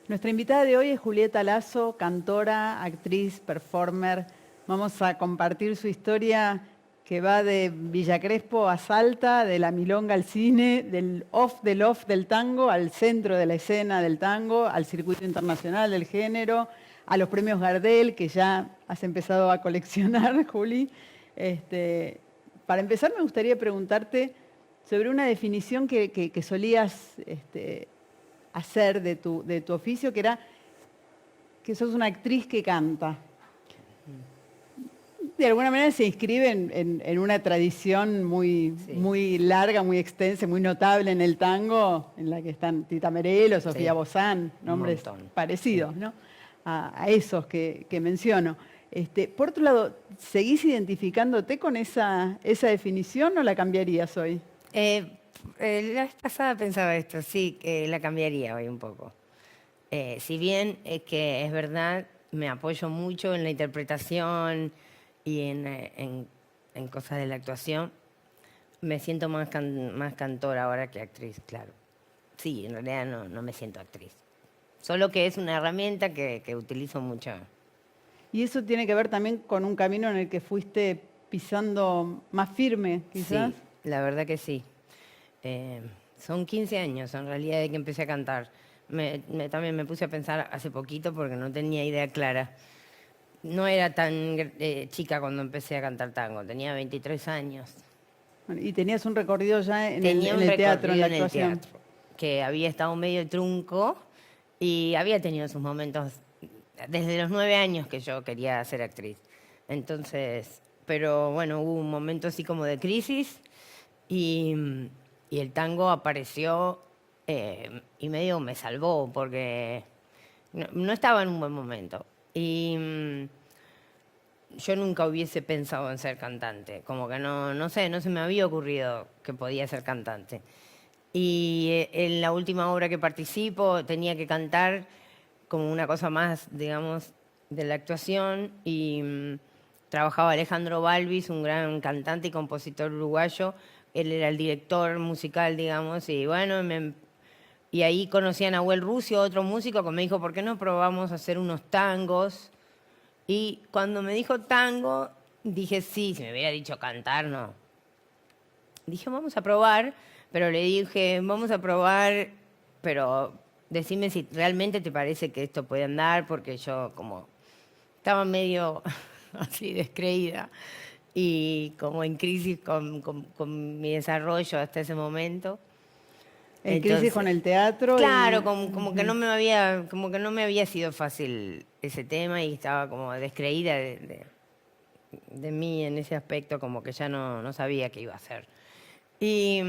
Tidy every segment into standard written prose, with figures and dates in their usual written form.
Nuestra invitada de hoy es Julieta Lazo, cantora, actriz, performer. Vamos a compartir su historia que va de Villa Crespo a Salta, de la milonga al cine, del off del tango al centro de la escena del tango, al circuito internacional del género, a los premios Gardel, que ya has empezado a coleccionar, Juli. Para empezar, me gustaría preguntarte sobre una definición que solías hacer de tu oficio, que era que sos una actriz que canta. De alguna manera se inscribe en una tradición muy, Sí, muy larga, muy extensa, muy notable en el tango, en la que están Tita Merelo, Sofía sí, Bozán, un nombres montón. Sí. parecidos, ¿no? A esos que menciono. Por otro lado, ¿seguís identificándote con esa definición o la cambiarías hoy? La vez pasada pensaba esto, sí, que la cambiaría hoy un poco. Si bien es que es verdad, me apoyo mucho en la interpretación y en cosas de la actuación, me siento más cantora ahora que actriz, claro. Sí, en realidad no me siento actriz. Solo que es una herramienta que utilizo mucho. Y eso tiene que ver también con un camino en el que fuiste pisando más firme, quizás. Sí, la verdad que sí. Eh, Son 15 años en realidad de que empecé a cantar. También me puse a pensar hace poquito porque no tenía idea clara. No era tan chica cuando empecé a cantar tango, tenía 23 años. Bueno, y tenías un recorrido ya Tenía en un el teatro, en recorrido la en el actuación. teatro, que había estado medio trunco y había tenido sus momentos desde los 9 años que yo quería ser actriz. Entonces, pero bueno, hubo un momento así como de crisis y, y el tango apareció y medio me salvó porque no estaba en un buen momento. Y yo nunca hubiese pensado en ser cantante, como que no sé, no se me había ocurrido que podía ser cantante. Y en la última obra que participo tenía que cantar como una cosa más, digamos, de la actuación y trabajaba Alejandro Balvis, un gran cantante y compositor uruguayo. Él era el director musical, digamos, y bueno, y ahí conocí a Nahuel Rucio, otro músico, que me dijo, ¿por qué no probamos a hacer unos tangos? Y cuando me dijo tango, dije, sí, si me hubiera dicho cantar, no. Dije, vamos a probar, pero le dije, vamos a probar, pero decime si realmente te parece que esto puede andar, porque yo como estaba medio así descreída y como en crisis con mi desarrollo hasta ese momento. En crisis Entonces, con el teatro claro, y... como que Ujú. como que no me había sido fácil ese tema y estaba como descreída de mí en ese aspecto, como que ya no sabía qué iba a hacer. Y,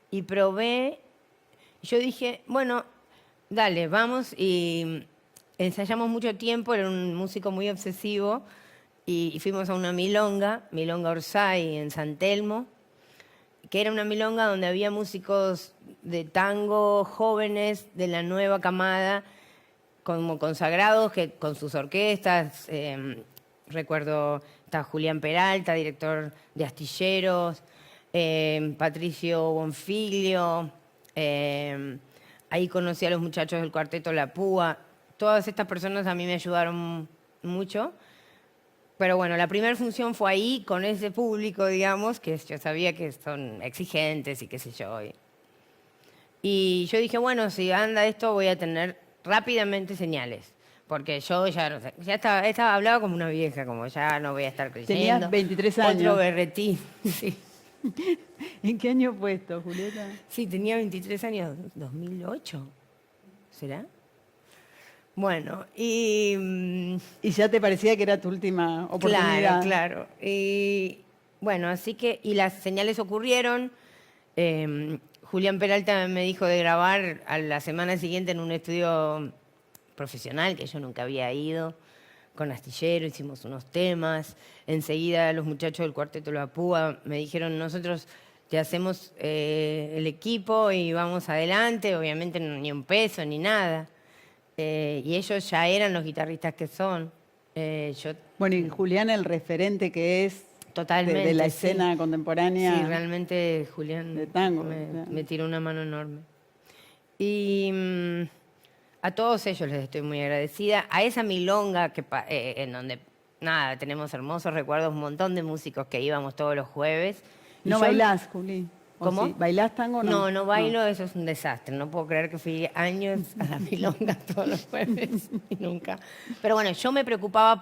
y probé, yo dije, bueno, dale, vamos y ensayamos mucho tiempo, era un músico muy obsesivo y fuimos a una Milonga Orsay en San Telmo, que era una milonga donde había músicos de tango jóvenes de la nueva camada, como consagrados, que con sus orquestas. Recuerdo, está Julián Peralta, director de Astilleros, Patricio Bonfilio. Ahí conocí a los muchachos del cuarteto La Púa. Todas estas personas a mí me ayudaron mucho. Pero bueno, la primera función fue ahí, con ese público, digamos, que yo sabía que son exigentes y qué sé yo. Y yo dije, bueno, si anda esto, voy a tener rápidamente señales. Porque yo ya, no sé, ya hablaba como una vieja, como ya no voy a estar Tenías creyendo. 23 Otro años. berretín, sí. ¿En qué año fue esto, Julieta? Sí, tenía 23 años, 2008, ¿será? Bueno, y Y ya te parecía que era tu última claro, oportunidad. claro. Y bueno, así que, y las señales ocurrieron. Julián Peralta me dijo de grabar a la semana siguiente en un estudio profesional que yo nunca había ido, con Astillero, hicimos unos temas. Enseguida los muchachos del Cuarteto La Púa me dijeron, nosotros te hacemos el equipo y vamos adelante, obviamente ni un peso ni nada. Y ellos ya eran los guitarristas que son. Yo Bueno, y Julián, el referente que es de la totalmente, sí. escena Sí, contemporánea realmente de Julián tango. me tiró una mano enorme. Y a todos ellos les estoy muy agradecida. A esa milonga en donde, nada, tenemos hermosos recuerdos, un montón de músicos que íbamos todos los jueves. Y ¿No yo- bailás, Juli? ¿O ¿Cómo? sí? ¿Bailás tango o no? No, no bailo, eso es un desastre. No puedo creer que fui años a la milonga todos los jueves y nunca. Pero bueno, yo me preocupaba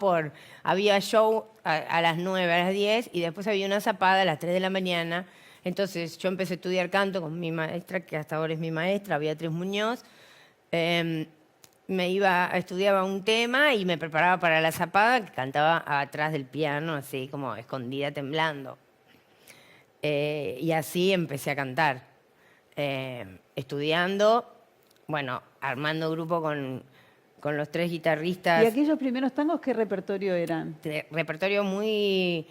había show a las 9, a las 10 y después había una zapada a las 3 de la mañana. Entonces yo empecé a estudiar canto con mi maestra, que hasta ahora es mi maestra, Beatriz Muñoz. Estudiaba un tema y me preparaba para la zapada, que cantaba atrás del piano, así como escondida, temblando. Y así empecé a cantar, estudiando, bueno, armando grupo con los 3 guitarristas. ¿Y aquellos primeros tangos qué repertorio eran? Repertorio muy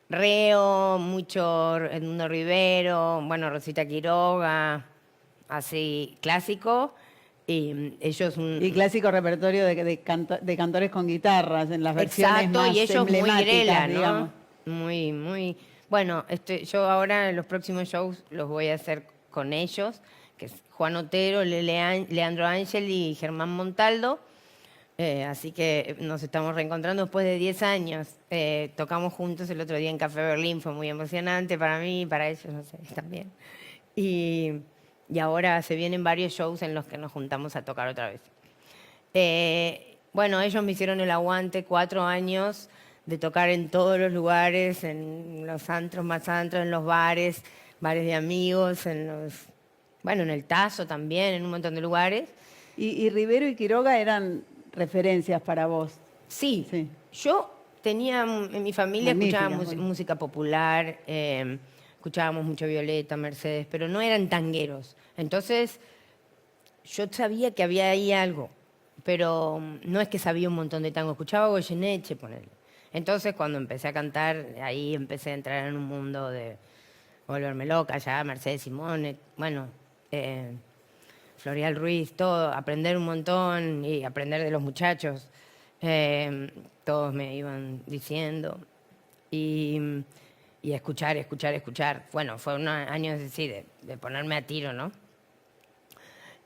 reo, mucho Edmundo Rivero, bueno, Rosita Quiroga, así clásico. Y ellos Y clásico repertorio de cantores con guitarras en las versiones exacto, más y ellos muy emblemáticas, grela, digamos. ¿no? Muy, muy. Bueno, yo ahora en los próximos shows los voy a hacer con ellos, que es Juan Otero, Leandro Ángel y Germán Montaldo. Así que nos estamos reencontrando después de 10 años. Tocamos juntos el otro día en Café Berlín, fue muy emocionante para mí y para ellos, no sé, también. Y ahora se vienen varios shows en los que nos juntamos a tocar otra vez. Bueno, ellos me hicieron el aguante 4 años de tocar en todos los lugares, en los antros más antros, en los bares de amigos, bueno, en el Tazo también, en un montón de lugares. Y Rivero y Quiroga eran referencias para vos. Sí, Sí. yo tenía, en mi familia Magníficas, escuchábamos bueno. música popular, escuchábamos mucho Violeta, Mercedes, pero no eran tangueros. Entonces, yo sabía que había ahí algo, pero no es que sabía un montón de tango, escuchaba Goyeneche, ponele. Entonces, cuando empecé a cantar, ahí empecé a entrar en un mundo de volverme loca, ya Mercedes Simone, bueno, Florial Ruiz, todo, aprender un montón y aprender de los muchachos. Todos me iban diciendo. Y escuchar, escuchar, escuchar. Bueno, fue unos años así de ponerme a tiro, ¿no?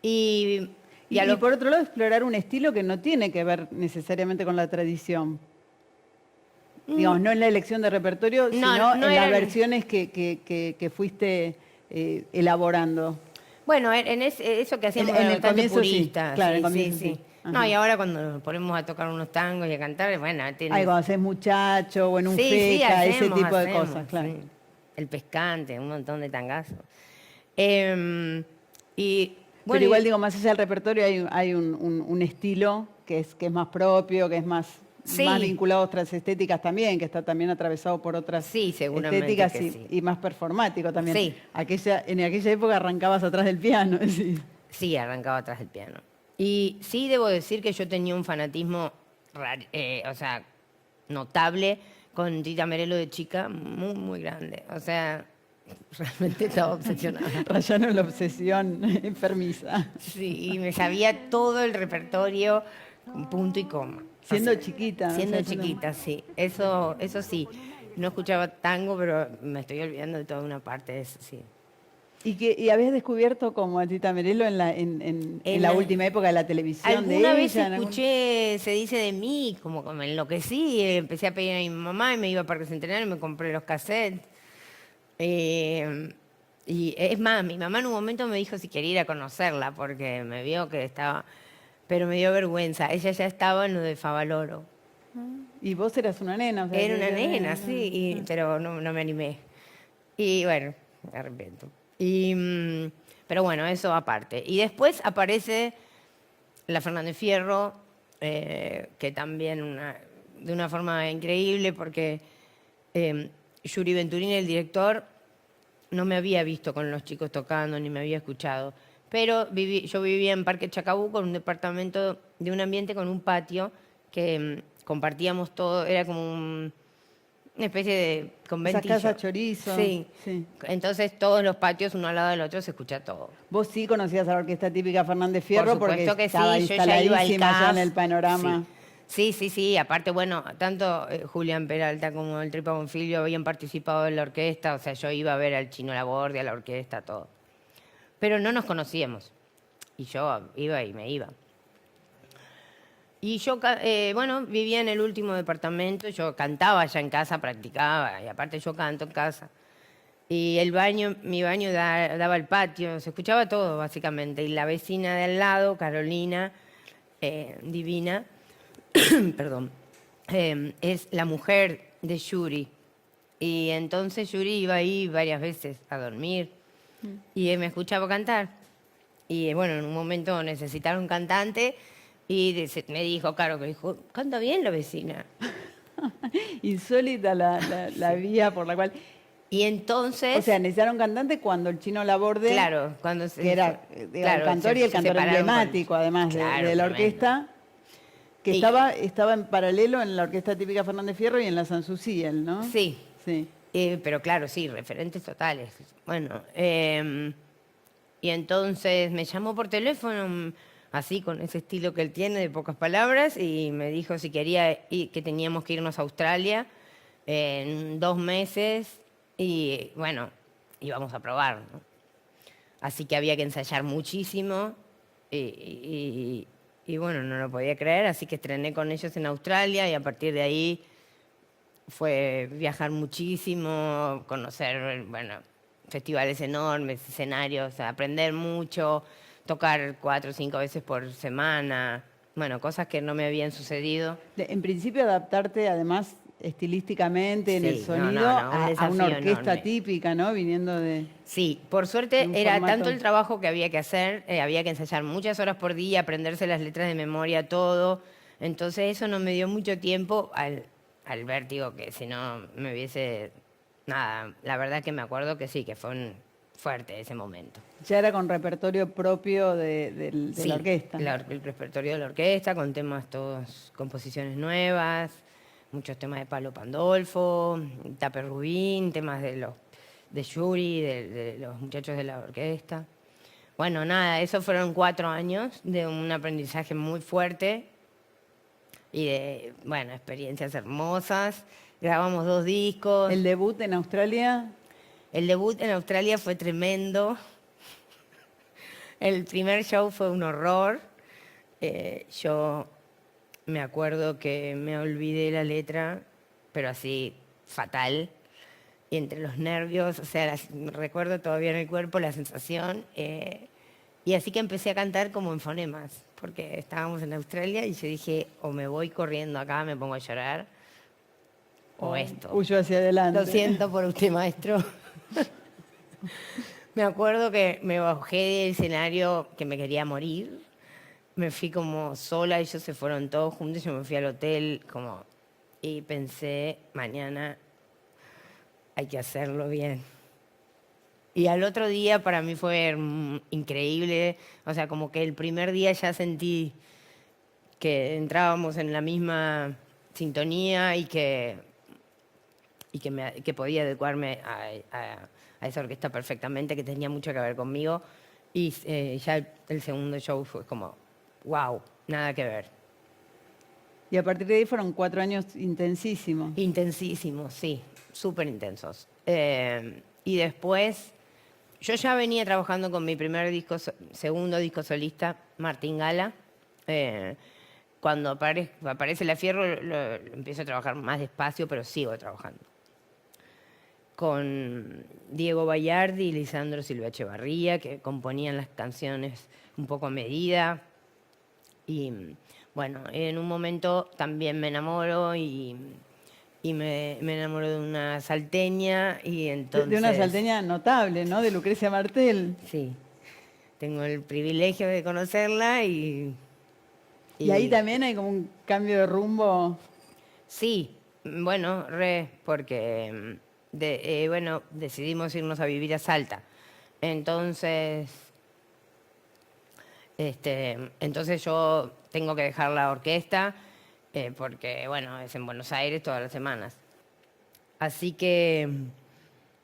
Y Y por otro lado, explorar un estilo que no tiene que ver necesariamente con la tradición. Digamos, no en la elección de repertorio, No, sino no en las eran- versiones que fuiste elaborando. bueno, eso que hacíamos En era el bastante comienzo sí, purista. claro, en el sí, comienzo sí, sí. sí. Ajá. No, y ahora cuando nos ponemos a tocar unos tangos y a cantar, bueno, Ay, tienes... cuando haces muchacho o en un Sí, sí, feca, ese hacemos, tipo de hacemos, cosas, claro. sí. El pescante, un montón de tangazos. Y bueno, Pero igual digo, más allá del repertorio hay un estilo que es más propio, que es más Sí. vinculado a otras estéticas también, que está también atravesado por otras Sí, seguramente estéticas que y, sí. y más performático también. Sí. En aquella época arrancabas atrás del piano, es decir. sí, arrancaba atrás del piano. Y sí debo decir que yo tenía un fanatismo, o sea, notable con Tita Merelo de chica, muy, muy grande. O sea, realmente estaba obsesionada. Rayano en la obsesión enfermiza. Sí, y me sabía todo el repertorio, con punto y coma. Siendo O sea, chiquita, ¿no? Siendo O sea, chiquita, sí. Eso sí. No escuchaba tango, pero me estoy olvidando de toda una parte de eso, sí. Y habías descubierto como a Tita Merelo en la última época de la televisión de Alguna ella. vez en algún- escuché, se dice de mí, como que me enloquecí, empecé a pedir a mi mamá y me iba a Parque Centenario y me compré los cassettes. Y es más, mi mamá en un momento me dijo si quería ir a conocerla porque me vio que estaba, pero me dio vergüenza. Ella ya estaba en lo de Favaloro. Y vos eras una nena. O sea, Era una que- nena, sí, pero no me animé. Y bueno, me arrepiento. Pero bueno, eso aparte. Y después aparece la Fernández Fierro, que también de una forma increíble, porque Yuri Venturini, el director, no me había visto con los chicos tocando, ni me había escuchado. Pero yo vivía en Parque Chacabuco, en un departamento de un ambiente con un patio que compartíamos todo, era como una especie de Esas conventillo. casas chorizo. Sí. Sí. Entonces todos los patios uno al lado del otro se escucha todo. Vos sí conocías a la orquesta típica Fernández Fierro Por porque supuesto que estaba sí, yo ya iba al instaladísima ya en CAF. el panorama. Sí. Aparte, bueno, tanto Julián Peralta como el Tripa Bonfilio habían participado en la orquesta, o sea, yo iba a ver al Chino Laborde, a la orquesta, todo. Pero no nos conocíamos. Y yo iba y me iba. Y yo, bueno, vivía en el último departamento, yo cantaba allá en casa, practicaba, y aparte yo canto en casa. Y el baño, mi baño daba al patio, se escuchaba todo básicamente. Y la vecina de al lado, Carolina, divina, perdón, es la mujer de Yuri. Y entonces Yuri iba ahí varias veces a dormir y me escuchaba cantar. Y bueno, en un momento necesitaron un cantante y me dijo, Caro, que dijo, canta bien la vecina. Insólita la vía por la cual... Y O entonces, sea, necesitaron cantante cuando el Chino Laborde, claro, cuando que era claro, el cantor y el se cantor separaron emblemático, además claro, de la tremendo. orquesta, que Y- estaba en paralelo en la orquesta típica Fernández Fierro y en la Sanssouci, ¿no? Sí, Sí. pero claro, sí, referentes totales. Bueno, y entonces me llamó por teléfono, así con ese estilo que él tiene de pocas palabras, y me dijo si quería que teníamos que irnos a Australia en 2 meses, y bueno, íbamos a probar, ¿no? Así que había que ensayar muchísimo, y bueno, no lo podía creer, así que estrené con ellos en Australia, y a partir de ahí fue viajar muchísimo, conocer, bueno, festivales enormes, escenarios, aprender mucho, tocar 4 o 5 veces por semana, bueno, cosas que no me habían sucedido. En principio adaptarte además estilísticamente en el Sí, no, sonido no, no, un a una desafío orquesta enorme. típica, ¿no? Viniendo Sí, por de suerte un era tanto formato... el trabajo que había que hacer, había que ensayar muchas horas por día, aprenderse las letras de memoria, todo. Entonces eso no me dio mucho tiempo al vértigo, que si no me hubiese... Nada, la verdad que me acuerdo que sí, que fue fuerte ese momento. Ya era con repertorio propio de la Sí, orquesta. el repertorio de la orquesta, con temas todos, composiciones nuevas, muchos temas de Pablo Pandolfo, Tape Rubín, temas de Yuri, de los muchachos de la orquesta. Bueno, nada, esos fueron 4 años de un aprendizaje muy fuerte y de, bueno, experiencias hermosas. Grabamos 2 discos. El debut en Australia, El debut en Australia fue tremendo. El primer show fue un horror. Yo me acuerdo que me olvidé la letra, pero así fatal. Y entre los nervios, o sea, recuerdo todavía en el cuerpo la sensación. Y así que empecé a cantar como en fonemas, porque estábamos en Australia y yo dije, o me voy corriendo acá, me pongo a llorar, o esto. huyo hacia adelante. Lo siento por usted, maestro. Me acuerdo que me bajé del escenario que me quería morir. Me fui como sola, ellos se fueron todos juntos, yo me fui al hotel como y pensé, mañana hay que hacerlo bien. Y al otro día para mí fue increíble, o sea, como que el primer día ya sentí que entrábamos en la misma sintonía que podía adecuarme a esa orquesta perfectamente, que tenía mucho que ver conmigo. Y ya el segundo show fue como, wow, nada que ver. Y a partir de ahí fueron 4 años intensísimos. Intensísimos, sí, súper intensos. Y después, yo ya venía trabajando con mi primer disco, segundo disco solista, Martín Gala. Cuando aparece La Fierro, lo empiezo a trabajar más despacio, pero sigo trabajando. Con Diego Bayardi y Lisandro Silva Echevarría, que componían las canciones un poco a medida. Y bueno, en un momento también me enamoro y me enamoro de una salteña y entonces... De una salteña notable, ¿no? De Lucrecia Martel. Sí, tengo el privilegio de conocerla Y ahí también hay como un cambio de rumbo. Sí, bueno, porque bueno, decidimos irnos a vivir a Salta. Entonces, entonces yo tengo que dejar la orquesta porque, bueno, es en Buenos Aires todas las semanas. Así que,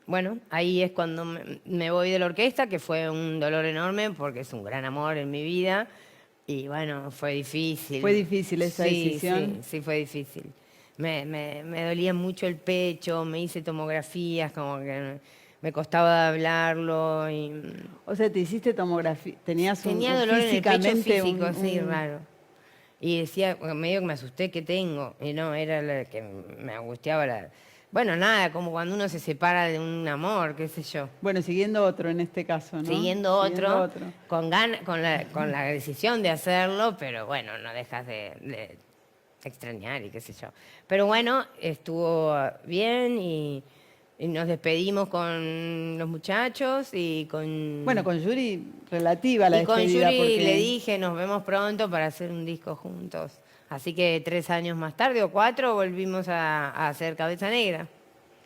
bueno, ahí es cuando me voy de la orquesta, que fue un dolor enorme porque es un gran amor en mi vida. Y bueno, fue difícil. Fue difícil esa decisión. Sí, fue difícil. Me dolía mucho el pecho, me hice tomografías, como que me costaba hablarlo. O sea, te hiciste tomografía, tenías Tenía dolor en el pecho físicamente físico, sí, raro. Y decía, medio que me asusté, ¿qué tengo? Y no, era la que me angustiaba. Bueno, nada, como cuando uno se separa de un amor, qué sé yo. Bueno, siguiendo otro en este caso, ¿no? Siguiendo Siguiendo otro, otro. con la decisión de hacerlo, pero bueno, no dejas de extrañar y qué sé yo. Pero bueno, estuvo bien y nos despedimos con los muchachos Bueno, con Yuri relativa la y con despedida Yuri le porque dije, nos vemos pronto para hacer un disco juntos. Así que 3 años más tarde o 4 volvimos a hacer Cabeza Negra.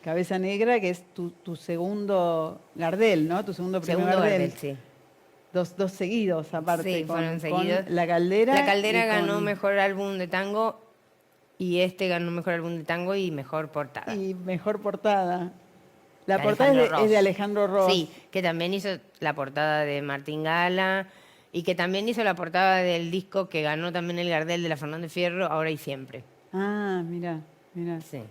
Cabeza Negra, que es tu segundo Gardel, ¿no? Tu segundo premio Segundo Gardel. Gardel, sí. Dos seguidos aparte, Sí, fueron con seguidos. La Caldera. La Caldera y ganó mejor álbum de tango y este ganó mejor álbum de tango y mejor portada. y mejor portada. La De portada Alejandro es de Ross. Alejandro Ross. Sí, que también hizo la portada de Martín Gala y que también hizo la portada del disco que ganó también el Gardel de la Fernández Fierro, Ahora y Siempre. Ah, mira, mira. Sí.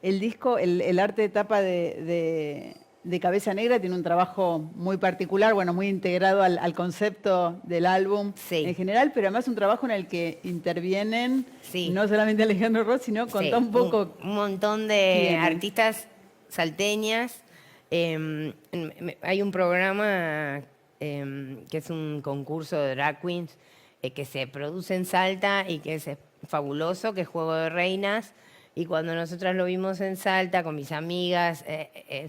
El disco, el arte de tapa de Cabeza Negra tiene un trabajo muy particular, bueno, muy integrado al concepto del álbum Sí. en general, pero además un trabajo en el que intervienen Sí. no solamente Alejandro Ross, sino Sí, contá un poco un montón de quiénes. artistas salteñas. Hay un programa que es un concurso de drag queens que se produce en Salta y que es fabuloso, que es Juego de Reinas. Y cuando nosotras lo vimos en Salta con mis amigas,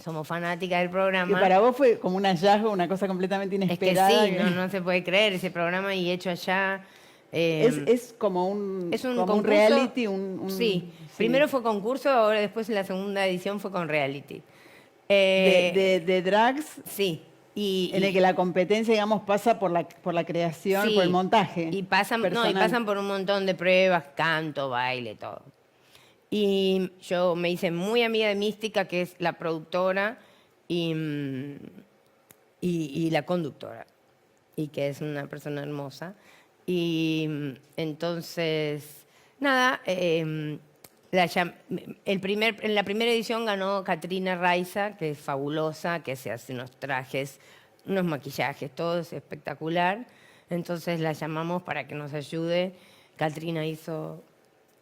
somos fanáticas del que programa. para vos fue como un hallazgo, una cosa completamente Es que inesperada. sí, no se puede creer ese programa y hecho allá. Es como un, Es un como un concurso. reality, Sí, sí, primero fue concurso, ahora después en la segunda edición fue con reality. de drags Sí, en el que la competencia, digamos, pasa por la creación, por el sí, montaje y pasan, no, y personal. pasan por un montón de pruebas, canto, baile, todo. Y yo me hice muy amiga de Mística, que es la productora y la conductora, y que es una persona hermosa. Y entonces, nada, en la primera edición ganó Catrina Raiza, que es fabulosa, que se hace unos trajes, unos maquillajes, todo es espectacular. Entonces la llamamos para que nos ayude. Catrina hizo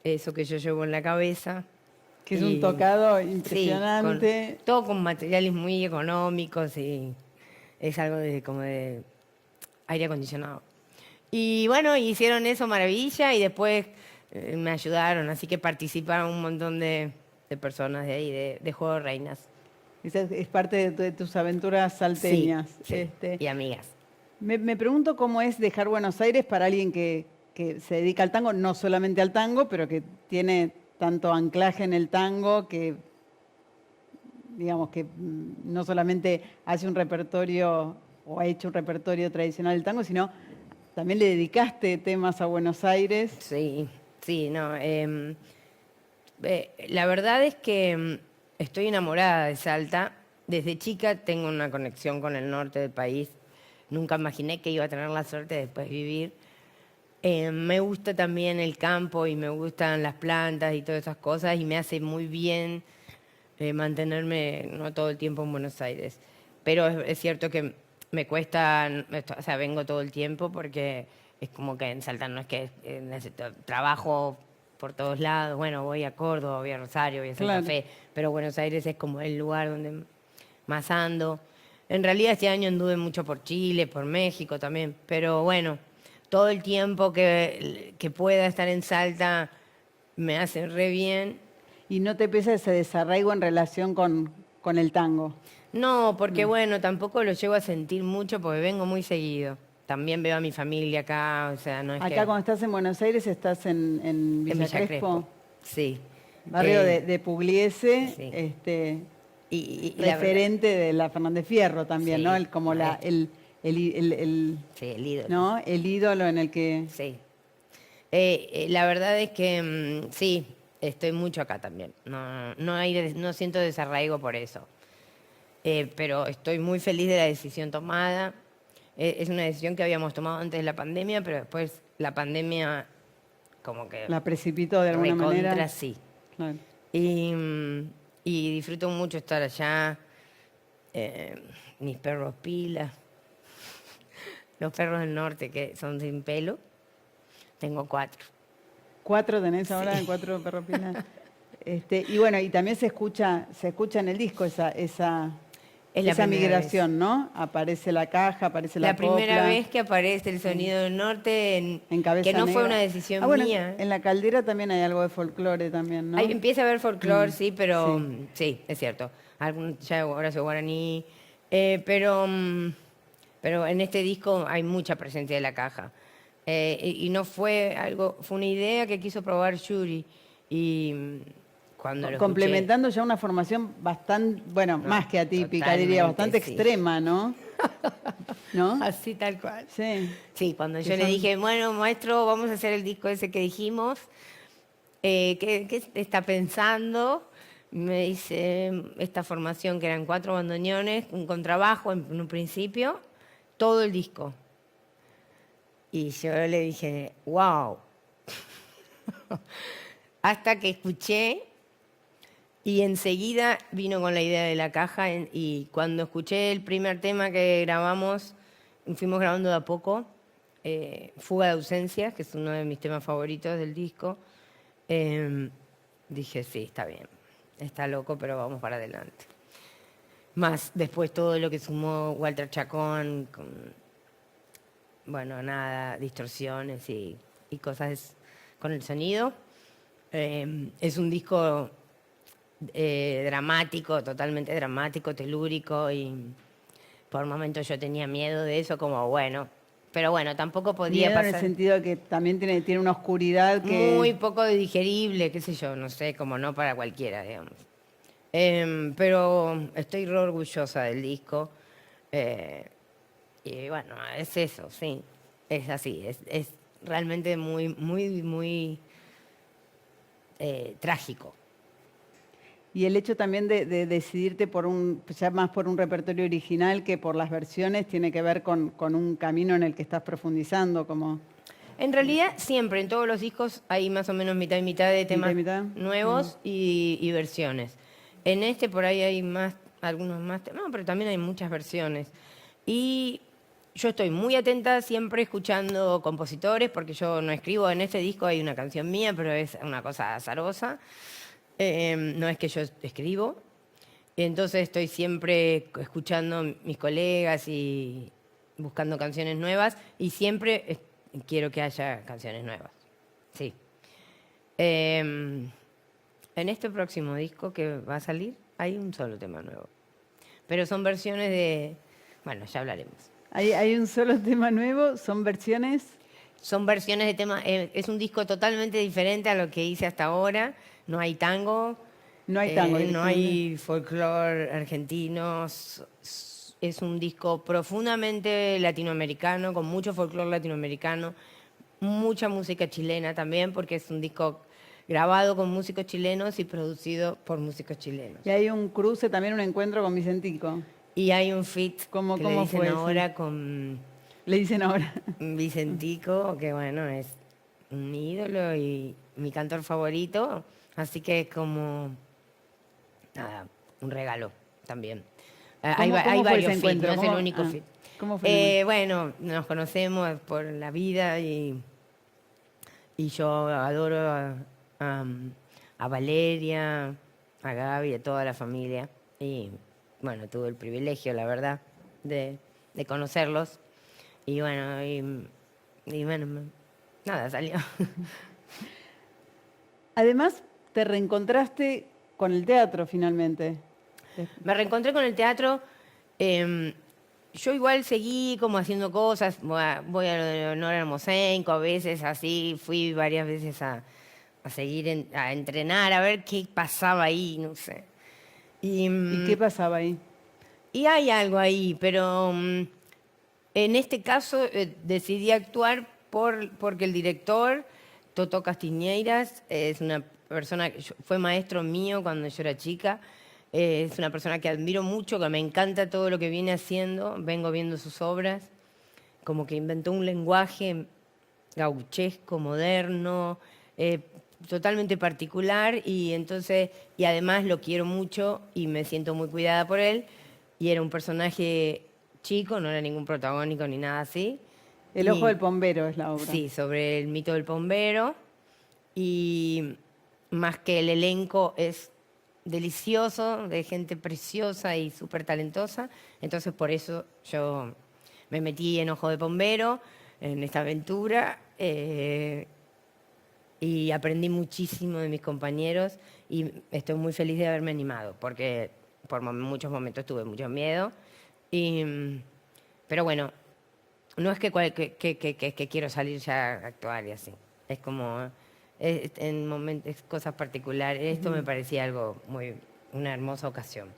eso que yo llevo en la cabeza. Que es un tocado Sí, impresionante. todo con materiales muy económicos y es algo como de aire acondicionado. Y bueno, hicieron eso maravilla y después me ayudaron, así que participaron un montón de personas de ahí, de Juego de Reinas. Esa es parte de tus aventuras salteñas. Sí, y amigas. Me pregunto cómo es dejar Buenos Aires para alguien que se dedica al tango, no solamente al tango, pero que tiene tanto anclaje en el tango, que digamos que no solamente hace un repertorio o ha hecho un repertorio tradicional del tango, sino también le dedicaste temas a Buenos Aires. Sí, sí, no. La verdad es que estoy enamorada de Salta. Desde chica tengo una conexión con el norte del país. Nunca imaginé que iba a tener la suerte de después vivir. Me gusta también el campo y me gustan las plantas y todas esas cosas y me hace muy bien mantenerme no todo el tiempo en Buenos Aires. Pero es cierto que me cuesta, o sea, vengo todo el tiempo porque es como que en Salta no es que necesito trabajo por todos lados. Bueno, voy a Córdoba, voy a Rosario, voy a Santa Claro. Fe, pero Buenos Aires es como el lugar donde más ando. En realidad este año anduve mucho por Chile, por México también, pero bueno, todo el tiempo que pueda estar en Salta me hace re bien. ¿Y no te pesa ese desarraigo en relación con el tango? No, porque bueno, tampoco lo llego a sentir mucho porque vengo muy seguido. También veo a mi familia acá, o sea, no es Acá que... cuando estás en Buenos Aires estás en En Villa Villa Crespo, sí. barrio Eh, de Pugliese, sí. y la verdad- referente de la Fernández Fierro también, Sí, ¿no? Como maestro. Sí, el ídolo. ¿no? El ídolo en el que... Sí. La verdad es que sí, estoy mucho acá también. No siento desarraigo por eso. Pero estoy muy feliz de la decisión tomada. Es una decisión que habíamos tomado antes de la pandemia, pero después la pandemia como que La precipitó de alguna recontra manera. sí. Claro. Y disfruto mucho estar allá. Mis perros pila. Los perros del norte que son sin pelo. Tengo 4. 4 tenés ahora, Sí. 4 perropilas. Y bueno, y también se escucha en el disco Es la esa primera vez. migración, ¿no? Aparece la caja, aparece La la primera copla, vez que aparece el sí, sonido del norte, en que Cabeza no fue una Negra. Ah, decisión bueno, mía. en La Caldera también hay algo de folclore también, ¿no? Empieza a haber folclore, Mm, sí, pero sí. sí, es cierto. Ya Horacio Guaraní, pero, pero en este disco hay mucha presencia de la caja. Y no fue algo, fue una idea que quiso probar Yuri. Y cuando lo escuché, Complementando ya una formación bastante, bueno, no, más que atípica, diría, totalmente, bastante sí. extrema, ¿no? ¿No? Así tal cual. Sí, Sí, cuando que yo le son dije, bueno, maestro, vamos a hacer el disco ese que dijimos, ¿qué está pensando? Me dice esta formación que eran 4 bandoneones, un contrabajo en un principio, todo el disco. Y yo le dije, wow. Hasta que escuché y enseguida vino con la idea de la caja y cuando escuché el primer tema que grabamos, fuimos grabando de a poco, Fuga de Ausencias, que es uno de mis temas favoritos del disco, eh, dije, sí, está bien, está loco, pero vamos para adelante. Más después todo lo que sumó Walter Chacón, con, bueno, nada, distorsiones y cosas con el sonido. Es un disco dramático, totalmente dramático, telúrico y por momentos yo tenía miedo de eso, como bueno, pero bueno, tampoco podía miedo en el pasar sentido de que también tiene una oscuridad muy que... poco digerible, qué sé yo, no sé, como no para cualquiera, digamos. Pero estoy re orgullosa del disco eh, y bueno, es eso, sí, es así, es realmente muy, muy, muy trágico. Y el hecho también de decidirte por ya más por un repertorio original que por las versiones, tiene que ver con un camino en el que estás profundizando, como En realidad, siempre, en todos los discos hay más o menos mitad y mitad de mitad y temas mitad. Mm. nuevos y versiones. En este por ahí hay más, algunos más temas, no, pero también hay muchas versiones. Y yo estoy muy atenta siempre escuchando compositores, porque yo no escribo, en este disco hay una canción mía, pero es una cosa azarosa. No es que yo escribo. Entonces estoy siempre escuchando mis colegas y buscando canciones nuevas y siempre quiero que haya canciones nuevas. Sí. En este próximo disco que va a salir hay un solo tema nuevo. Pero son versiones de... Bueno, ya hablaremos. Hay un solo tema nuevo, son versiones. Son versiones de temas... es un disco totalmente diferente a lo que hice hasta ahora. No hay tango, No hay tango no directamente. hay folclore argentino. Es un disco profundamente latinoamericano, con mucho folclore latinoamericano, mucha música chilena también, porque es un disco grabado con músicos chilenos y producido por músicos chilenos. Y hay un cruce, también un encuentro con Vicentico. Y hay un feat que le Cómo dicen fue ese? ahora con Le dicen ahora. Vicentico, que bueno, es un ídolo y mi cantor favorito, así que es como nada, un regalo también. Hay Cómo fue ese varios feats, no encuentro? es el único feat. ¿Cómo fue el encuentro? Bueno, nos conocemos por la vida y yo adoro a- a Valeria, a Gaby, a toda la familia. Y bueno, tuve el privilegio, la verdad, de conocerlos. Y bueno, y bueno, nada, salió. Además, te reencontraste con el teatro finalmente. Me reencontré con el teatro. em, yo igual seguí como haciendo cosas. Voy a lo de Leonora Hermosenko, a veces así. Fui varias veces a seguir, a entrenar, a ver qué pasaba ahí, no sé. Y, ¿Y qué pasaba ahí? y hay algo ahí, pero en este caso decidí actuar porque el director, Toto Castiñeiras, es una persona que fue maestro mío cuando yo era chica. Es una persona que admiro mucho, que me encanta todo lo que viene haciendo. Vengo viendo sus obras. Como que inventó un lenguaje gauchesco, moderno, totalmente particular. Y entonces, y además lo quiero mucho y me siento muy cuidada por él. Y era un personaje chico, no era ningún protagónico ni nada así. El ojo Y del bombero es la obra. sí, sobre el mito del bombero. y más que el elenco es delicioso, de gente preciosa y súper talentosa. Entonces por eso yo me metí en Ojo de Bombero, en esta aventura, y aprendí muchísimo de mis compañeros y estoy muy feliz de haberme animado, porque por muchos momentos tuve mucho miedo. Pero bueno, no es que quiero salir ya a actuar y así. Es como en momentos, cosas particulares. Esto me parecía una hermosa ocasión.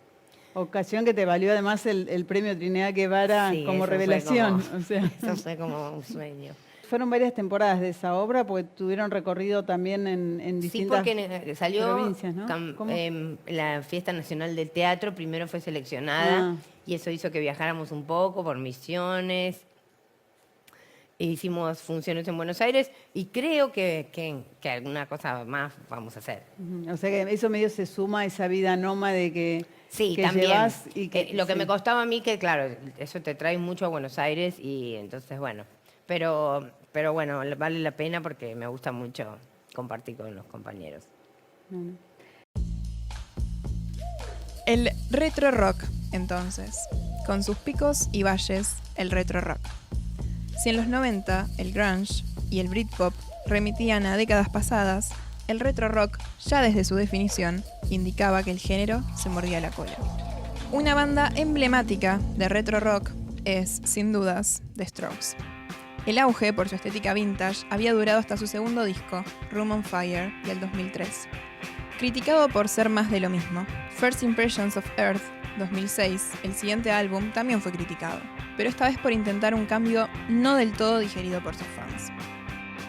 Ocasión que te valió además el premio Trinidad Guevara Sí, como eso fue revelación. como- O sea, Eso fue como un sueño. fueron varias temporadas de esa obra porque tuvieron recorrido también en Sí, distintas porque salió provincias, ¿no? ¿Cómo? La Fiesta Nacional del Teatro, primero fue seleccionada Ah. y eso hizo que viajáramos un poco por Misiones. Hicimos funciones en Buenos Aires y creo que alguna cosa más vamos a hacer. Ujú. O sea que eso medio se suma a esa vida nómade Sí, que también. llevas y que Lo que sí. me costaba a mí, que claro, eso te trae mucho a Buenos Aires y entonces, bueno. Pero bueno, vale la pena porque me gusta mucho compartir con los compañeros. Bueno. El retro rock, entonces, con sus picos y valles, el retro rock. Si en los 90 el grunge y el Britpop remitían a décadas pasadas, el retro rock, ya desde su definición, indicaba que el género se mordía la cola. Una banda emblemática de retro rock es, sin dudas, The Strokes. El auge por su estética vintage había durado hasta su segundo disco, Room on Fire, del 2003. Criticado por ser más de lo mismo, First Impressions of Earth, 2006, el siguiente álbum, también fue criticado, pero esta vez por intentar un cambio no del todo digerido por sus fans.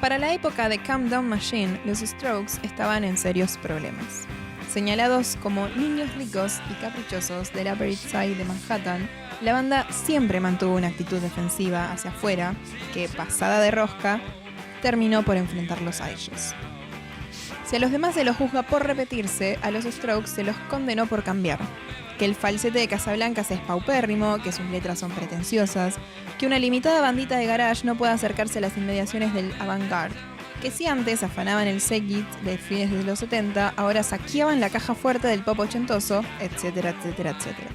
Para la época de Calm Down Machine, los Strokes estaban en serios problemas. Señalados como niños ricos y caprichosos del Upper East Side de Manhattan, la banda siempre mantuvo una actitud defensiva hacia afuera que, pasada de rosca, terminó por enfrentarlos a ellos. Si a los demás se los juzga por repetirse, a los Strokes se los condenó por cambiar. Que el falsete de Casablancas es paupérrimo, que sus letras son pretenciosas, que una limitada bandita de garage no puede acercarse a las inmediaciones del avant-garde, que si antes afanaban el Segit de fines de los 70, ahora saqueaban la caja fuerte del pop ochentoso, etcétera, etcétera, etcétera.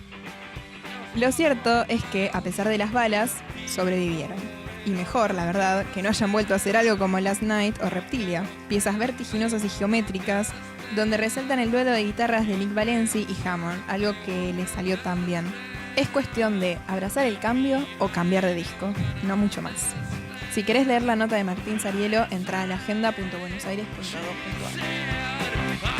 Lo cierto es que, a pesar de las balas, sobrevivieron. Y mejor, la verdad, que no hayan vuelto a hacer algo como Last Night o Reptilia, piezas vertiginosas y geométricas, donde resaltan el duelo de guitarras de Nick Valenci y Hammond, algo que les salió tan bien. Es cuestión de abrazar el cambio o cambiar de disco, no mucho más. Si querés leer la nota de Martín Sarielo, entra a laagenda.buenosaires.gov.ar.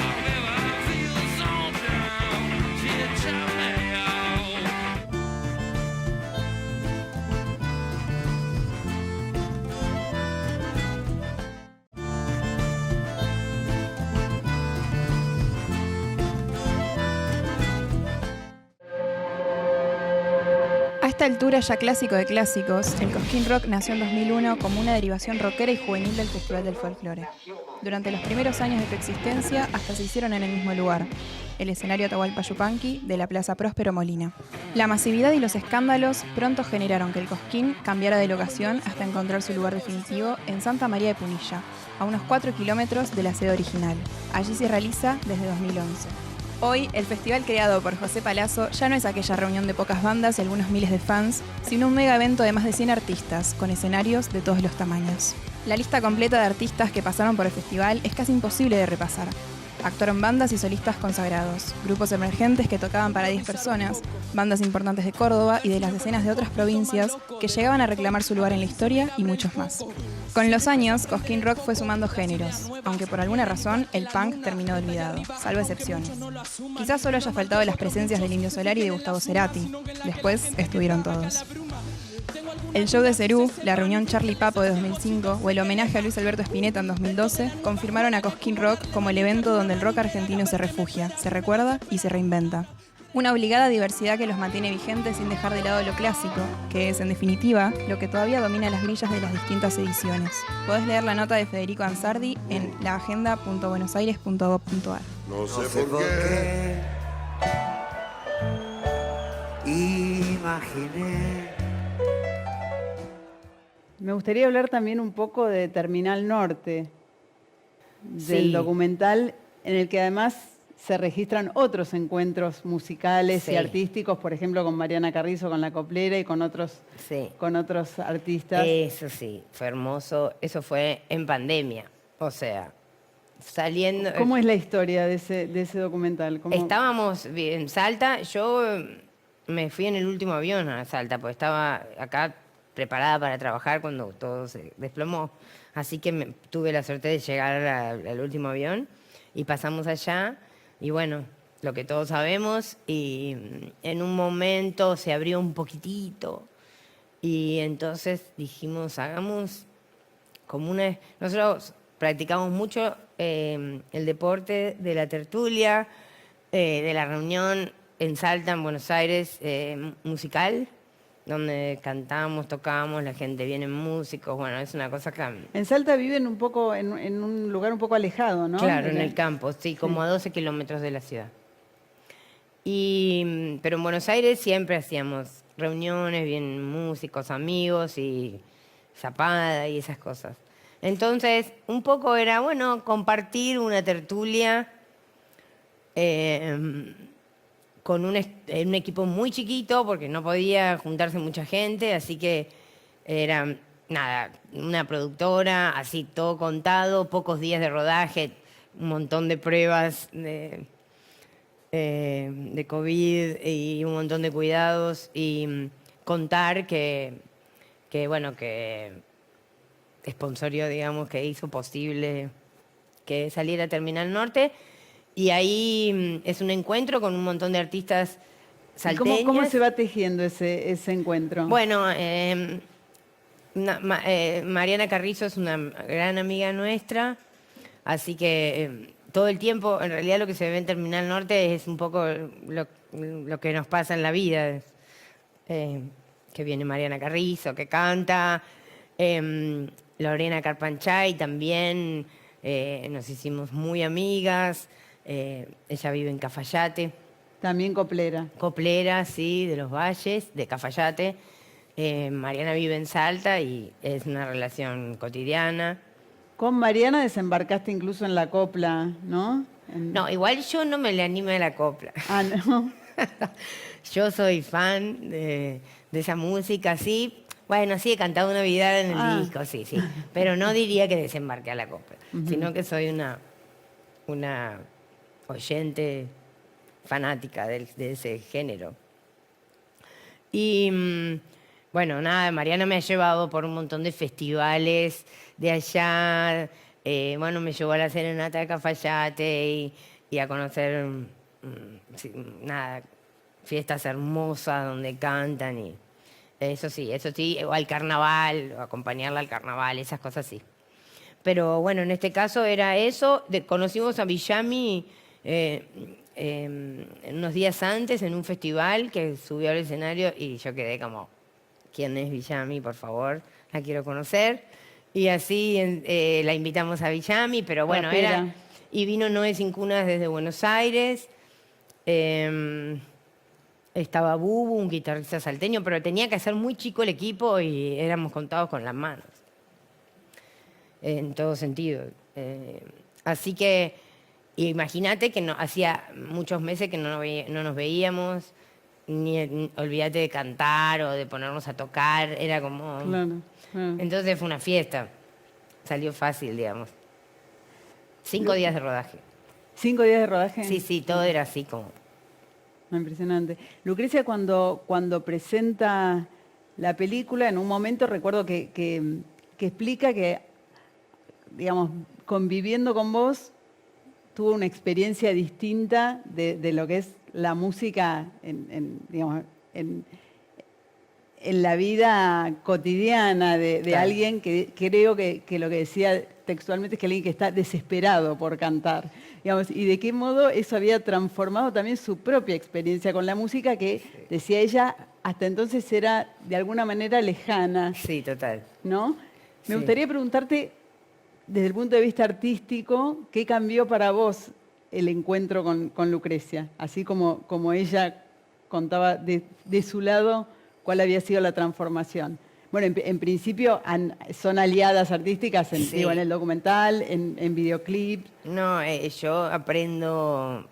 A esta altura ya clásico de clásicos, el Cosquín Rock nació en 2001 como una derivación rockera y juvenil del Festival del Folclore. Durante los primeros años de su existencia, hasta se hicieron en el mismo lugar, el escenario Atahualpa Yupanqui de la Plaza Próspero Molina. La masividad y los escándalos pronto generaron que el Cosquín cambiara de locación hasta encontrar su lugar definitivo en Santa María de Punilla, a unos 4 kilómetros de la sede original. Allí se realiza desde 2011. Hoy, el festival creado por José Palazzo ya no es aquella reunión de pocas bandas y algunos miles de fans, sino un mega evento de más de 100 artistas, con escenarios de todos los tamaños. La lista completa de artistas que pasaron por el festival es casi imposible de repasar. Actuaron bandas y solistas consagrados, grupos emergentes que tocaban para 10 personas, bandas importantes de Córdoba y de las escenas de otras provincias que llegaban a reclamar su lugar en la historia y muchos más. Con los años, Cosquín Rock fue sumando géneros, aunque por alguna razón el punk terminó olvidado, salvo excepciones. Quizás solo haya faltado las presencias del Indio Solari y de Gustavo Cerati. Después estuvieron todos. El show de Cerú, la reunión Charlie Papo de 2005 o el homenaje a Luis Alberto Spinetta en 2012 confirmaron a Cosquín Rock como el evento donde el rock argentino se refugia, se recuerda y se reinventa. Una obligada diversidad que los mantiene vigentes sin dejar de lado lo clásico, que es, en definitiva, lo que todavía domina las grillas de las distintas ediciones. Podés leer la nota de Federico Ansardi en laagenda.buenosaires.gov.ar. No sé por qué imaginé. Me gustaría hablar también un poco de Terminal Norte. del Sí. documental, en el que además se registran otros encuentros musicales Sí. y artísticos, por ejemplo, con Mariana Carrizo, con La Coplera y Sí. con otros artistas. Eso sí, fue hermoso. Eso fue en pandemia. O sea, saliendo. ¿Cómo es la historia de ese documental? Estábamos en Salta. Yo me fui en el último avión a Salta, porque estaba acá preparada para trabajar cuando todo se desplomó. Así que tuve la suerte de llegar al último avión y pasamos allá. Y bueno, lo que todos sabemos. Y en un momento se abrió un poquitito. Y entonces dijimos, hagamos como una... Nosotros practicamos mucho el deporte de la tertulia, de la reunión en Salta, en Buenos Aires, musical, donde cantamos, tocamos, la gente viene músicos, bueno, es una cosa que... En Salta viven un poco en un lugar un poco alejado, ¿no? Claro, en el campo, sí, como Sí. a 12 kilómetros de la ciudad. Pero en Buenos Aires siempre hacíamos reuniones, bien músicos, amigos y zapada y esas cosas. Entonces, un poco era, bueno, compartir una tertulia con un equipo muy chiquito, porque no podía juntarse mucha gente, así que era, nada, una productora, así todo contado, pocos días de rodaje, un montón de pruebas de COVID y un montón de cuidados y contar bueno, que sponsorió, digamos, que hizo posible que saliera Terminal Norte. Y ahí es un encuentro con un montón de artistas ¿Y salteñas. cómo se va tejiendo ese encuentro? Bueno, Mariana Carrizo es una gran amiga nuestra, así que todo el tiempo, en realidad lo que se ve en Terminal Norte es un poco lo que nos pasa en la vida. Que viene Mariana Carrizo, que canta, Lorena Carpanchay también, nos hicimos muy amigas, ella vive en Cafayate. También coplera. Coplera, sí, de los Valles, de Cafayate. Mariana vive en Salta y es una relación cotidiana. Con Mariana desembarcaste incluso en la copla, ¿no? No, igual yo no me le animo a la copla. Ah, no. Yo soy fan de esa música, sí. Bueno, sí, he cantado una vida en el disco, sí, sí. Pero no diría que desembarqué a la copla, sino que soy una oyente fanática de ese género. Y bueno, nada, Mariana me ha llevado por un montón de festivales de allá. Bueno, me llevó a la Serenata de Cafayate y a conocer, sí, nada, fiestas hermosas donde cantan y eso sí, o al carnaval, o acompañarla al carnaval, esas cosas sí. Pero bueno, en este caso era eso. Conocimos a Villami unos días antes en un festival que subió al escenario y yo quedé como, ¿quién es Villami? Por favor, la quiero conocer. Y así la invitamos a Villami, pero bueno, Rapera. y vino Noé Sin Cunas desde Buenos Aires. Estaba Bubu, un guitarrista salteño, pero tenía que ser muy chico el equipo y éramos contados con las manos. En todo sentido. Así que imagínate que hacía muchos meses que no nos veíamos, ni olvídate de cantar o de ponernos a tocar, era como... Claro, claro. Entonces fue una fiesta, salió fácil, digamos. 5 días de rodaje. 5 días de rodaje. Sí, sí, todo era así como... Impresionante. Lucrecia, cuando presenta la película, en un momento recuerdo que explica que, digamos, conviviendo con vos, tuvo una experiencia distinta de lo que es la música digamos, en la vida cotidiana de Claro. alguien que creo que lo que decía textualmente es que alguien que está desesperado por cantar, digamos, y de qué modo eso había transformado también su propia experiencia con la música que, decía ella, hasta entonces era de alguna manera lejana, Sí, total. ¿no? Me Sí. gustaría preguntarte, desde el punto de vista artístico, ¿qué cambió para vos el encuentro con Lucrecia? Así como ella contaba de su lado cuál había sido la transformación. Bueno, en principio son aliadas artísticas Sí. digo, en el documental, en videoclip. No, yo aprendo,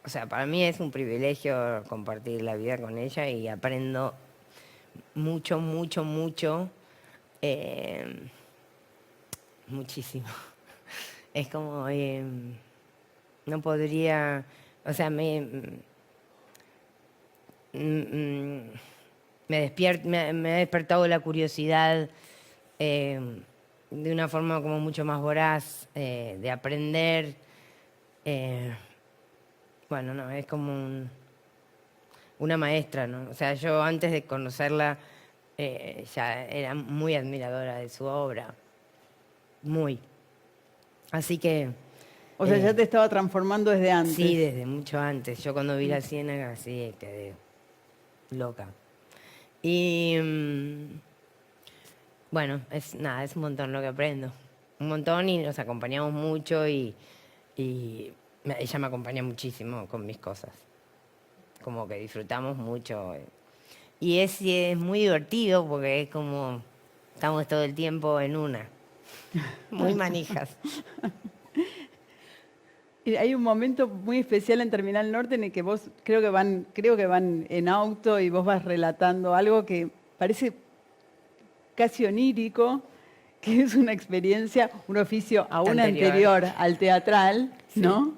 o sea, para mí es un privilegio compartir la vida con ella y aprendo mucho, mucho, mucho, muchísimo. Es como, no podría, o sea, me ha despertado la curiosidad de una forma como mucho más voraz, de aprender. Bueno, no, es como una maestra, ¿no? O sea, yo antes de conocerla ya era muy admiradora de su obra, muy. Así que... O sea, ya te estaba transformando desde antes. Sí, desde mucho antes. Yo cuando vi la Ciénaga, sí, quedé loca. Y bueno, es un montón lo que aprendo. Un montón y nos acompañamos mucho y ella me acompaña muchísimo con mis cosas. Como que disfrutamos mucho. Y es muy divertido porque es como estamos todo el tiempo en una. Muy manijas. Y hay un momento muy especial en Terminal Norte en el que vos creo que van en auto y vos vas relatando algo que parece casi onírico, que es una experiencia, un oficio aún anterior al teatral, Sí. ¿no?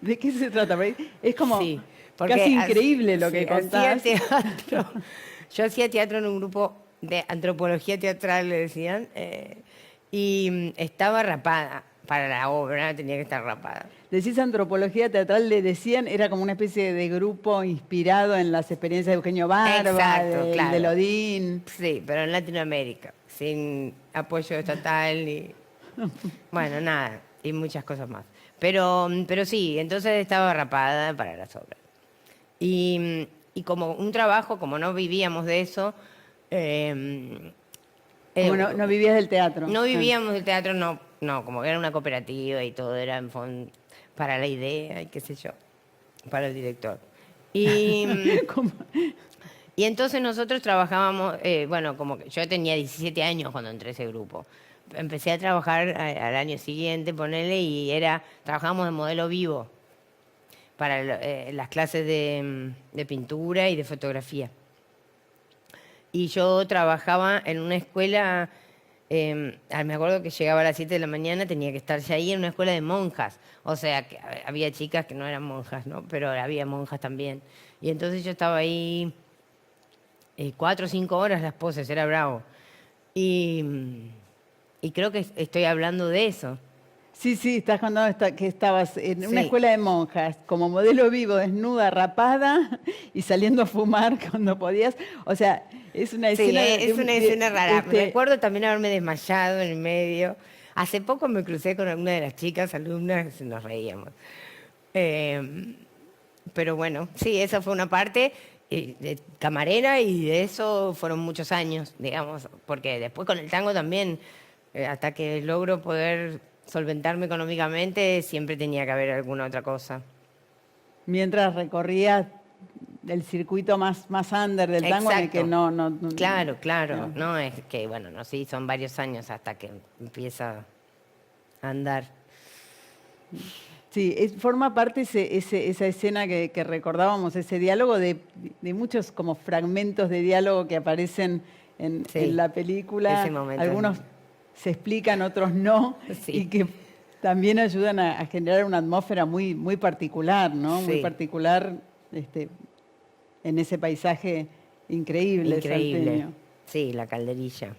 ¿De qué se trata? Es como Sí, porque casi increíble lo sí, que contás. hacía teatro. Yo hacía teatro en un grupo de antropología teatral, le decían, y estaba rapada. Para la obra tenía que estar rapada. Decís antropología teatral, le decían, era como una especie de grupo inspirado en las experiencias de Eugenio Barba, Exacto, claro. de Lodín. Sí, pero en Latinoamérica, sin apoyo estatal y... Bueno, nada, y muchas cosas más. Pero sí, entonces estaba rapada para las obras. Y como un trabajo, como no vivíamos de eso... Como no vivías del teatro. No vivíamos del teatro, no, como que era una cooperativa y todo era en fondo para la idea y qué sé yo, para el director. Y, ¿Cómo? y entonces nosotros trabajábamos, bueno, como que yo tenía 17 años cuando entré a ese grupo. Empecé a trabajar al año siguiente, ponele, y trabajábamos de modelo vivo para las clases de pintura y de fotografía. Y yo trabajaba en una escuela, me acuerdo que llegaba a las 7 de la mañana, tenía que estar ya ahí en una escuela de monjas. O sea, que había chicas que no eran monjas, ¿no? Pero había monjas también. Y entonces yo estaba ahí 4 o 5 horas las poses, era bravo. Y creo que estoy hablando de eso. Sí, estás contando que estabas en una Sí. escuela de monjas, como modelo vivo, desnuda, rapada y saliendo a fumar cuando podías. O sea, es una Sí, escena... es una escena rara. este, Recuerdo también haberme desmayado en el medio. Hace poco me crucé con alguna de las chicas alumnas y nos reíamos. Pero bueno, sí, esa fue una parte de camarera y de eso fueron muchos años, digamos, porque después con el tango también, hasta que logro poder solventarme económicamente, siempre tenía que haber alguna otra cosa. Mientras recorrías el circuito más under del tango en el que Exacto. no... Claro. No, es que, bueno, no, sí, son varios años hasta que empieza a andar. Sí, forma parte esa escena que recordábamos, ese diálogo de muchos como fragmentos de diálogo que aparecen en la película. Ese momento. Algunos se explican, otros no, Sí. y que también ayudan a generar una atmósfera muy, muy particular, ¿no? Sí. Muy particular en ese paisaje increíble. Salteño. Sí, la Calderilla.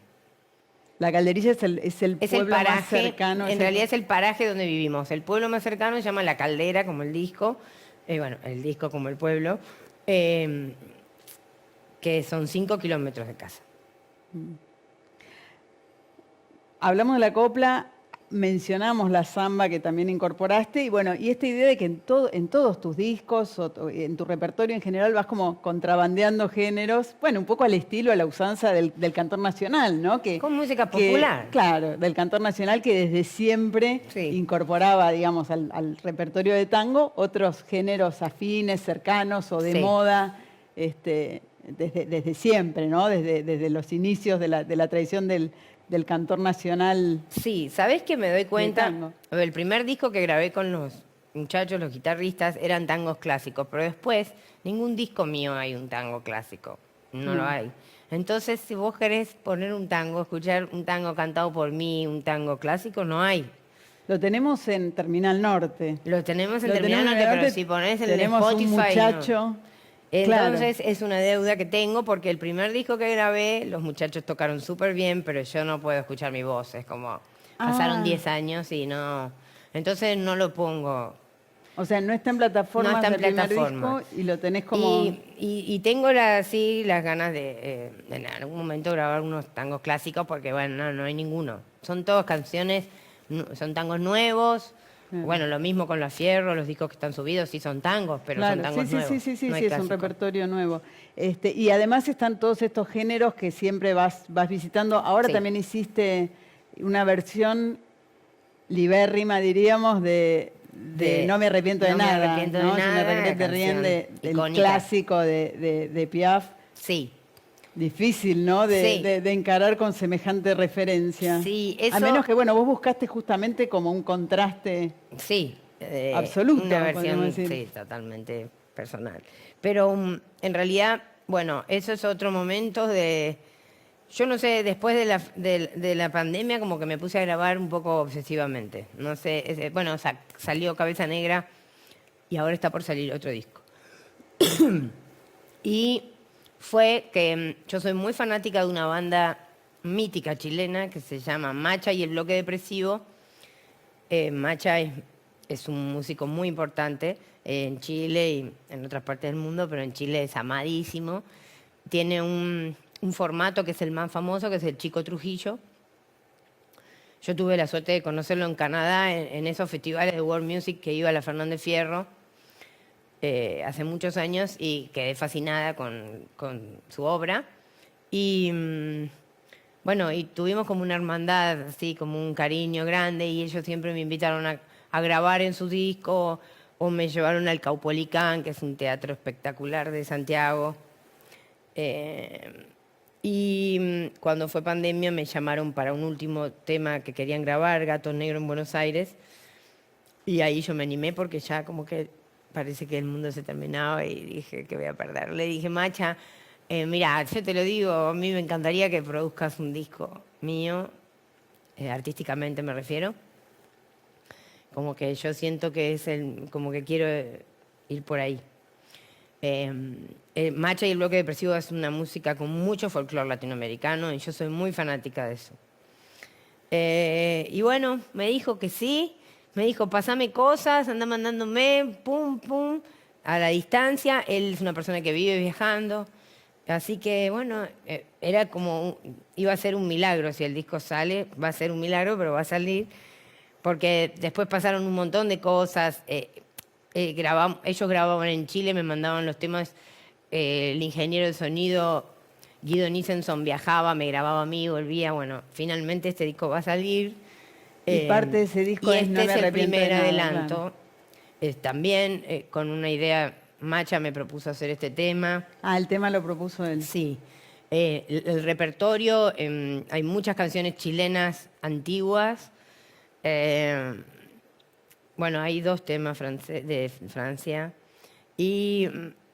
La Calderilla es el Es pueblo el paraje, más cercano. en realidad es el paraje donde vivimos. El pueblo más cercano se llama La Caldera, como el disco. Bueno, el disco como el pueblo. Que son 5 kilómetros de casa. Hablamos de la copla, mencionamos la samba que también incorporaste y bueno, y esta idea de que en todos tus discos o en tu repertorio en general vas como contrabandeando géneros, bueno, un poco al estilo, a la usanza del cantor nacional, ¿no? Con música popular. Claro, del cantor nacional que desde siempre Sí. incorporaba, digamos, al repertorio de tango otros géneros afines, cercanos o de Sí. moda. desde siempre, ¿no? Desde los inicios de la tradición del cantor nacional. Sí, ¿sabés que me doy cuenta? tango. El primer disco que grabé con los muchachos, los guitarristas, eran tangos clásicos, pero después ningún disco mío hay un tango clásico, no lo hay. Entonces, si vos querés poner un tango, escuchar un tango cantado por mí, un tango clásico, no hay. Lo tenemos en Terminal Norte. Lo tenemos en Lo Terminal tenemos en Norte, pero Norte, si pones el tenemos Spotify, un no. muchacho. Entonces es una deuda que tengo porque el primer disco que grabé, los muchachos tocaron súper bien, pero yo no puedo escuchar mi voz. Es como, pasaron 10 años y no... Entonces no lo pongo. O sea, no está en plataformas No está en del primer plataforma. disco y lo tenés como... Y tengo sí, las ganas de en algún momento grabar unos tangos clásicos porque, bueno, no hay ninguno. Son todas canciones, son tangos nuevos. Bueno, lo mismo con los Fierro, los discos que están subidos, sí son tangos, pero son tangos nuevos. Sí, no hay es un clásicos. repertorio nuevo. Y además están todos estos géneros que siempre vas visitando. Ahora Sí. también hiciste una versión libérrima, diríamos, de No me arrepiento de No me nada. arrepiento de ¿no? Si nada, me arrepiento la de rien canción del icónica. clásico de Piaf. Sí. Difícil, ¿no? Sí. De encarar con semejante referencia. Sí, eso... A menos que, bueno, vos buscaste justamente como un contraste. Sí. Absoluto, Una podríamos versión, decir. sí, totalmente personal. Pero en realidad, bueno, eso es otro momento de... Yo no sé, después de la pandemia como que me puse a grabar un poco obsesivamente. No sé, bueno, salió Cabeza Negra y ahora está por salir otro disco. Y fue que yo soy muy fanática de una banda mítica chilena que se llama Macha y el Bloque Depresivo. Macha es un músico muy importante en Chile y en otras partes del mundo, pero en Chile es amadísimo. Tiene un formato que es el más famoso, que es el Chico Trujillo. Yo tuve la suerte de conocerlo en Canadá, en esos festivales de World Music que iba a la Fernández Fierro hace muchos años y quedé fascinada con su obra. Y bueno, y tuvimos como una hermandad, así como un cariño grande y ellos siempre me invitaron a grabar en su disco o me llevaron al Caupolicán, que es un teatro espectacular de Santiago. Y cuando fue pandemia me llamaron para un último tema que querían grabar, Gato Negro en Buenos Aires. Y ahí yo me animé porque ya como que parece que el mundo se terminaba y dije que voy a perder. Le dije, Macha, mira, yo te lo digo, a mí me encantaría que produzcas un disco mío, artísticamente me refiero. Como que yo siento que es como que quiero ir por ahí. Macha y el Bloque Depresivo es una música con mucho folclore latinoamericano y yo soy muy fanática de eso. Y bueno, me dijo que sí, me dijo, pasame cosas, anda mandándome, pum, pum, a la distancia. Él es una persona que vive viajando, así que bueno, era como, iba a ser un milagro, si el disco sale, va a ser un milagro, pero va a salir, porque después pasaron un montón de cosas. Ellos grababan en Chile, me mandaban los temas, el ingeniero de sonido Guido Nissenson viajaba, me grababa a mí, volvía, bueno, finalmente este disco va a salir. Y parte de ese disco y es este No me es el arrepiento de primer nada, adelanto. claro. También con una idea, Macha me propuso hacer este tema. Ah, el tema lo propuso él. Sí. El repertorio, hay muchas canciones chilenas antiguas. Bueno, hay 2 temas de Francia y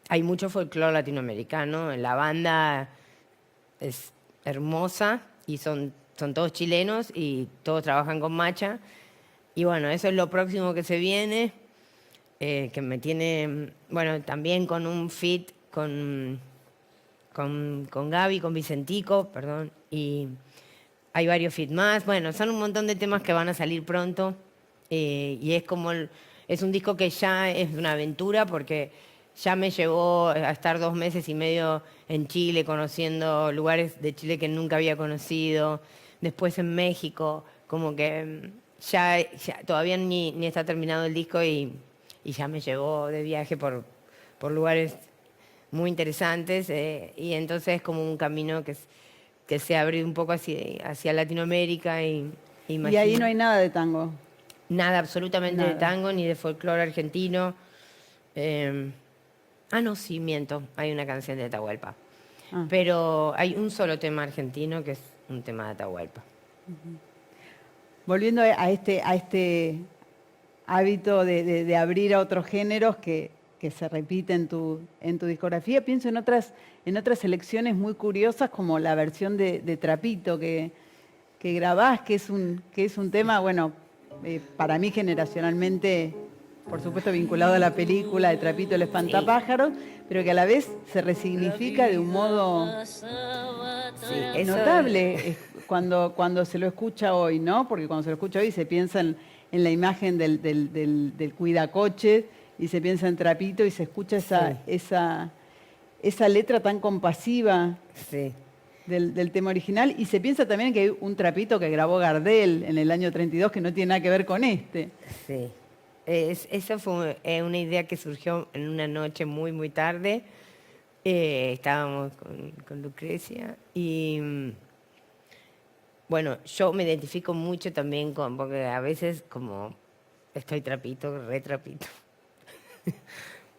hay mucho folclore latinoamericano. La banda es hermosa y son todos chilenos y todos trabajan con Macha. Y bueno, eso es lo próximo que se viene, que me tiene, bueno, también con un feat con Gaby, con Vicentico, perdón, y hay varios feat más. Bueno, son un montón de temas que van a salir pronto. Y es como, es un disco que ya es una aventura porque ya me llevó a estar 2 meses y medio en Chile, conociendo lugares de Chile que nunca había conocido, después en México, como que ya todavía ni está terminado el disco y ya me llevó de viaje por lugares muy interesantes y entonces es como un camino que se abre un poco hacia Latinoamérica y ahí no hay nada de tango. Nada, absolutamente de Nada. tango ni de folclore argentino. No, sí, miento. Hay una canción de Atahualpa. Ah. Pero hay un solo tema argentino que es un tema de Atahualpa. Volviendo a este hábito de abrir a otros géneros que se repite en tu discografía, pienso en otras selecciones muy curiosas, como la versión de Trapito que grabás, que es un tema, bueno, para mí generacionalmente, por supuesto vinculado a la película de Trapito el espantapájaros, pero que a la vez se resignifica de un modo Sí, eso notable cuando se lo escucha hoy, ¿no? Porque cuando se lo escucha hoy se piensa en la imagen del cuidacoche y se piensa en Trapito y se escucha esa letra tan compasiva Sí. del tema original, y se piensa también que hay un Trapito que grabó Gardel en el año 32 que no tiene nada que ver con este. Sí. Esa fue una idea que surgió en una noche muy, muy tarde. Estábamos con Lucrecia y bueno, yo me identifico mucho también porque a veces como estoy trapito, re trapito.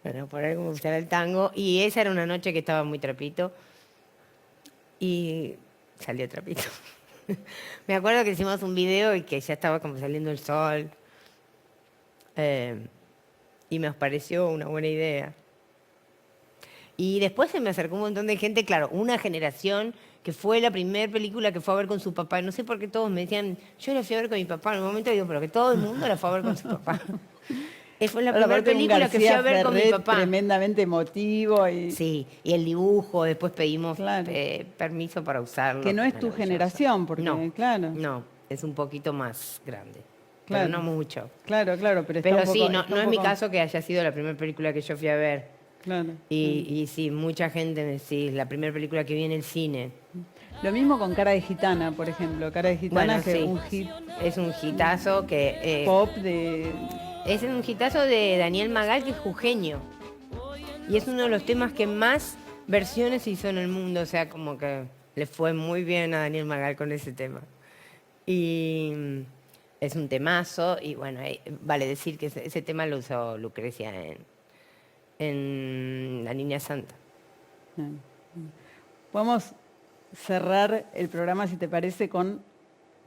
Bueno, por algo me gustaba el tango y esa era una noche que estaba muy trapito y salió trapito. Me acuerdo que hicimos un video y que ya estaba como saliendo el sol. Y me pareció una buena idea. Y después se me acercó un montón de gente, claro, una generación que fue la primera película que fue a ver con su papá. No sé por qué todos me decían, yo la fui a ver con mi papá. En un momento digo, pero que todo el mundo la fue a ver con su papá. Fue la primera Aparte, un película que fui a ver con mi Ferret papá. tremendamente emotivo y Sí, y el dibujo, después pedimos Claro. permiso para usarlo. que no es tu Maravilloso. generación, porque No, claro, no, es un poquito más grande. Claro. Pero no mucho. claro, pero está Pero un poco, sí, no está un es mi poco- caso que haya sido la primera película que yo fui a ver. Claro. Y sí, mucha gente me decís, la primera película que vi en el cine. Lo mismo con Cara de Gitana, por ejemplo. Cara de Gitana, Bueno, que sí. es un hit Es un hitazo que... pop de... es un hitazo de Daniel Magal, que es jujeño. Y es uno de los temas que más versiones hizo en el mundo. O sea, como que le fue muy bien a Daniel Magal con ese tema. Y es un temazo. Y bueno, vale decir que ese tema lo usó Lucrecia en La Niña Santa. Podemos cerrar el programa, si te parece, con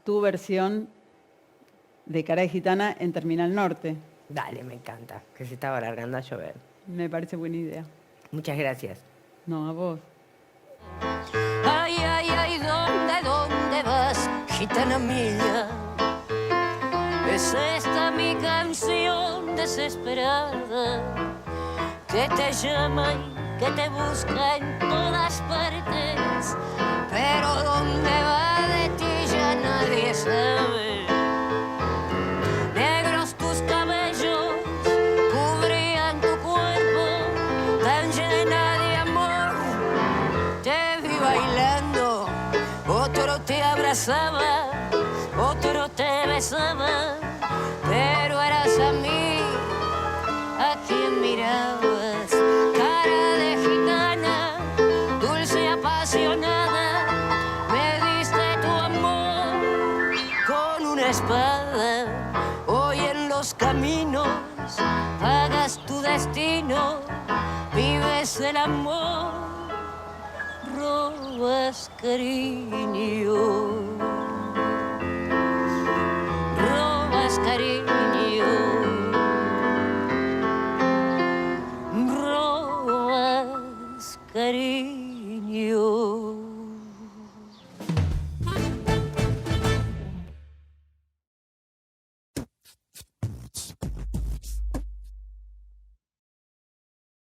tu versión de Cara de Gitana en Terminal Norte. Dale, me encanta, que se estaba largando a llover. Me parece buena idea. Muchas gracias. No, a vos. Ay, ay, ay, ¿dónde vas, gitana mía? Es esta mi canción desesperada que te llama y que te busca en todas partes, pero dónde va de ti ya nadie sabe. Negros tus cabellos cubrían tu cuerpo tan llena de amor. Te vi bailando, otro te abrazaba, otro te besaba, pero eras a mí a quien mirabas. Cara de gitana, dulce apasionada, me diste tu amor con una espada. Hoy en los caminos pagas tu destino, vives el amor, robas cariño.